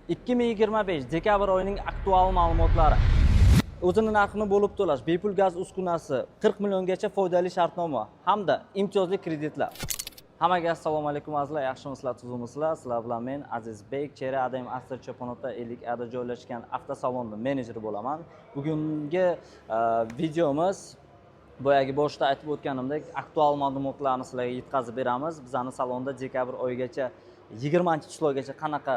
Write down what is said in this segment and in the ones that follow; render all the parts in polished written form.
2025 dekabr oyining aktual ma'lumotlari. O'zini narxini bo'lib to'lash, bepul gaz uskunasi, 40 milliongacha foydali shartnoma hamda imtiyozli kreditlar. Hammaga assalomu alaykum azizlar, yaxshimisizlar, tuzukmisizlar? Sizlar bilan men Azizbek, Chera Adam Astor Choponota 50 ada joylashgan avtosalonning menejeri bo'laman. Bugungi videomiz boyagi boshda aytib o'tganimdek aktual ma'lumotlarni sizlarga yetkazib beramiz. Bizning salonda dekabr oyigacha 20-chislagacha qanaqa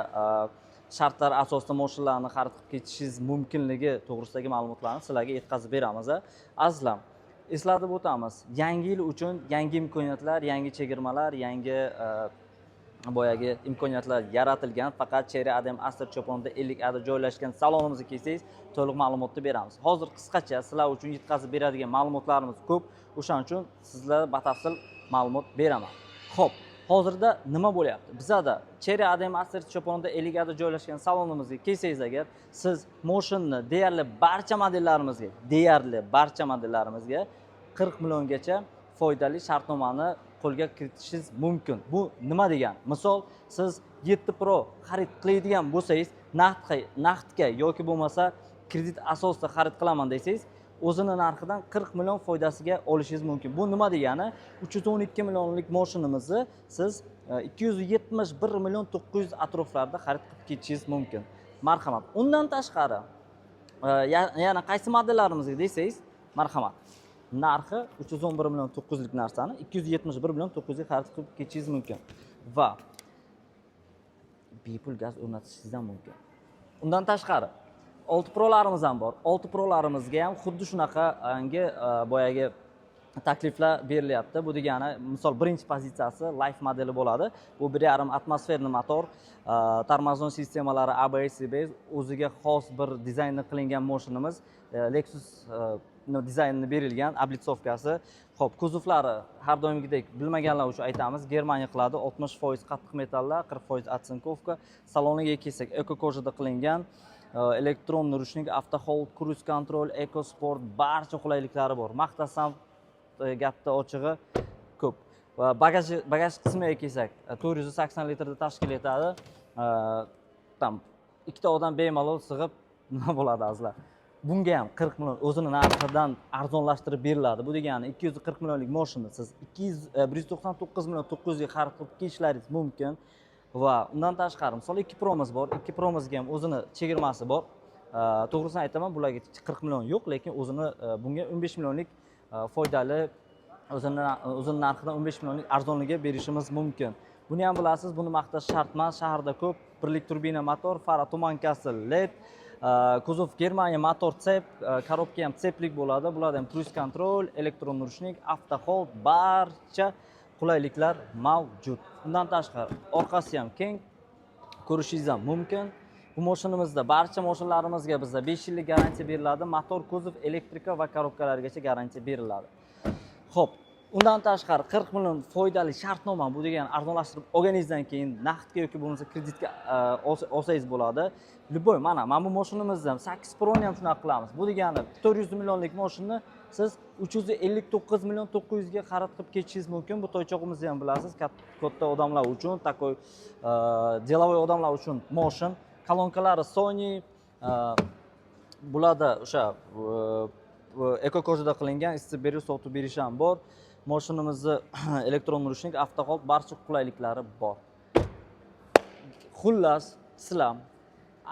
shartlar asosida mashinalarni xarid qilib ketishingiz mumkinligi to'g'risidagi ma'lumotlarni sizlarga yetkazib beramiz. Azizlar, eslatib o'tamiz. Yangi yil uchun yangi imkoniyatlar, yangi chegirmalar, yangi boyagi imkoniyatlar yaratilgan. Faqat Chera Adam Astor Choponda 50 ada joylashgan salonimizga kelsangiz, to'liq ma'lumotni beramiz. Hozir qisqacha sizlar uchun yetkazib beradigan ma'lumotlarimiz ko'p. O'shaning uchun sizlarga batafsil ma'lumot beraman. Xo'p, hozirda nima bo'lyapti? Bizda Chera Adam Astor Choponda 50 ada joylashgan salonimizga kelsangiz agar, siz mashinani deyarli barcha modellarimizga 40 milliongacha foydali shartnomani qo'lga kiritishingiz mumkin. Bu nima degani? Misol, siz 7 Pro xarid qiladigan bo'lsangiz, naqdga yoki bo'lmasa kredit asosida xarid qilaman desangiz, o'zini narxidan 40 million foydasiga olishingiz mumkin. Bu nima degani? 312 millionlik mashinamizni siz 271 million 900 atroflarida xarid qilib ketishingiz mumkin. Marhamat. Undan tashqari, yana qaysi modellarimizga desangiz, marhamat. Narxi 311 million 900 lik narsani 271 million 900 ga xarid qilib ketishingiz mumkin va bepul gaz o'rnatishingiz ham mumkin. Undan tashqari 6 Prolarimiz ham bor. 6 Prolarimizga ham xuddi shunaqa boyagi takliflar berilyapti. Bu degani, misol birinchi pozitsiyasi Life modeli bo'ladi. Bu 1.5 atmosferli motor, tormozon sistemalari ABS, CBS, o'ziga xos bir dizaynni qilingan mashinamiz. Lexus dizaynini berilgan oblitsovkasi. Xo'p, kuzovlari har doimgidek bilmaganlar uchun aytamiz, Germaniya qiladi. 60% qattiq metallar, 40% atsinkovka. Saloniga kelsak, eko kojada qilingan. Elektron ruchnik, avto hold, cruise control, eco sport, barcha qulayliklari bor. Maqtasam gapda ochig'i ko'p. Va bagaj qismiga kelsak, 480 litrda tashkil etadi. Tam ikkita odam bemalol sig'ib nima bo'ladi azizlar. Bunga ham 40 million o'zini narxidan arzonlashtirib beriladi. Bu degani 240 millionlik mashina siz 199 million 900 ga xarid qilib ketishlaringiz mumkin. Va undan tashqari, misol 2 Promiz bor. 2 Promizga ham o'zini chegirmasi bor. To'g'risini aytaman, bularga 40 million yo'q, lekin o'zini bunga 15 millionlik foydali o'zini narxidan 15 millionlik arzonligiga berishimiz mumkin. Buni ham bilasiz, buni maqtash shart emas. Shaharda ko'p birlik turbina motor, fara tumankasi LED, kuzov Germaniya motor tsep, korobka ham tseplik bo'ladi. Bularda ham cruise control, elektron ruchnik, avto hold, barcha qulayliklar mavjud. Undan tashqari, orqasi ham keng, ko'rishingiz ham mumkin. Bu mashinamizda barcha mashinalarimizga bizda 5 yillik garantiya beriladi. Motor, kuzov, elektrika va korobkalargacha garantiya beriladi. Xo'p, undan tashqari 40 million foydali shartnoma, bu degani arzonlashtirib olganingizdan keyin naqdga yoki bo'lmasa kreditga olsangiz bo'ladi. Liboy, mana bu mashinamizda 8 Pro'ni ham shunaqa qilamiz. Bu degani 400 millionlik mashinani siz 359 million 900 ga xarid qilib ketishingiz mumkin. Bu to'ychoqimizni ham bilasiz, katta odamlar uchun, takoy delovoy odamlar uchun mashin. Kolonkalari Sony, bularda o'sha eko kojada qilingan, isitib berish, sovutib berish ham bor. Mashinamizni elektron ruchnik, avto hold, barcha qulayliklari bor. Xullas, sizlar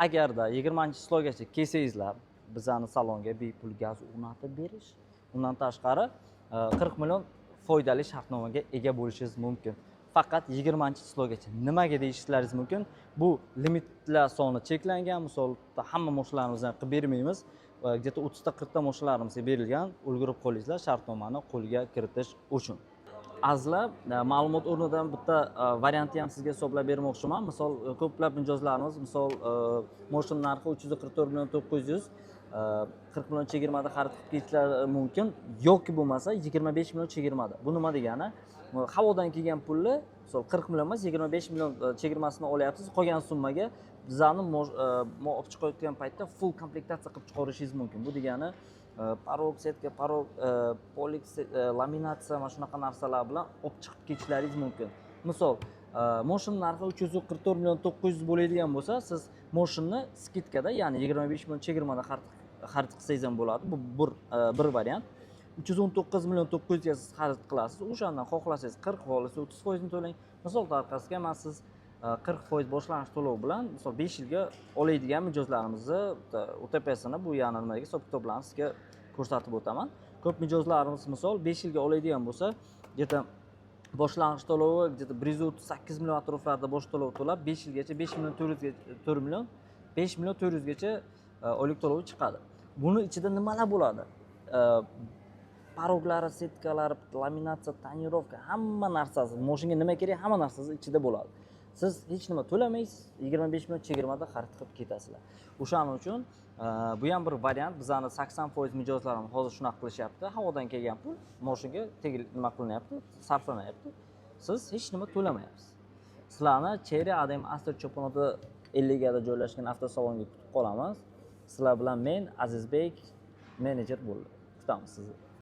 agarda 20-chislagacha kelsangizlar, bizning salonga bepul gaz o'rnatib berish, undan tashqari 40 million foydali shartnomaga ega bo'lishingiz mumkin. Faqat 20-chislagacha. Nimaga deyishlaringiz mumkin? Bu limitlar soni cheklangan. Misol, hamma mashinalarimizdan qilib bermaymiz. Где-то 30 ta 40 ta mashinalarimiz berilgan. Ulgurib qolingizlar shartnomani qo'lga kiritish uchun. Azizlar, ma'lumot o'rnidan bitta variantni ham sizga hisoblab bermoqchiman. Misol, ko'plab mijozlarimiz, misol, mashina narxi 344 million 900, 40 million chegirmada xarid qilib ketishlari mumkin, yoki bo'lmasa 25 million chegirmada. Bu nima degani? Havodan kelgan pulni, misol 40 million emas, 25 million chegirmasini olyapsiz, qolgan summaga bizani olib chiqayotgan paytda full komplektatsiya qilib chiqarishingiz mumkin. Bu degani parok, setka, parok, polik, laminatsiya, mana shunaqa narsalar bilan olib chiqib ketishlaringiz mumkin. Misol, Motion narxi 344 million 900 bo'ladigan bo'lsa, siz Motion'ni skitkada, ya'ni 25 million chegirmada xarid qilsangiz ham bo'ladi. Bu bir variant. 319 million 900 ga siz xarid qilasiz. O'shandan xohlasangiz 40, xohlasangiz 30% ni to'lang. Misol tariqasiga men siz 40% boshlang'ich to'lov bilan misol 5 yilga oladigan mijozlarimizni UTPsini bu yana nimaga hisob-kitoblarni sizga ko'rsatib o'taman. Ko'p mijozlarimiz misol 5 yilga oladigan bo'lsa, где-то boshlang'ich to'lovi где-то 138 million atroflarida bosh to'lov to'lab 5 yilgacha 5 million 4 million 5 million 400 gacha oylik to'lovi chiqadi. Buni ichida nimalar bo'ladi? Paroglari, setkalari, laminatsiya, tonirovka, hamma narsasi, moshinga nima kerak, hamma narsasi ichida bo'ladi. Siz hech nima to'lamaysiz, 25 million chegirmada xarid qilib ketasizlar. O'shaning uchun bu ham bir variant. Bizlarning 80% mijozlarimiz hozir shunaqa qilishyapti. Havodan kelgan pul moshinga nima qilinyapti, sarflanyapti. Siz hech nima to'lamayapsiz. Sizlarni Cherry ADM Astor Cho'ponota 50 gada joylashgan avtosalonga kutib qolamiz. Sizlar bilan men Azizbek menejer bo'ldim. Kutamiz sizni.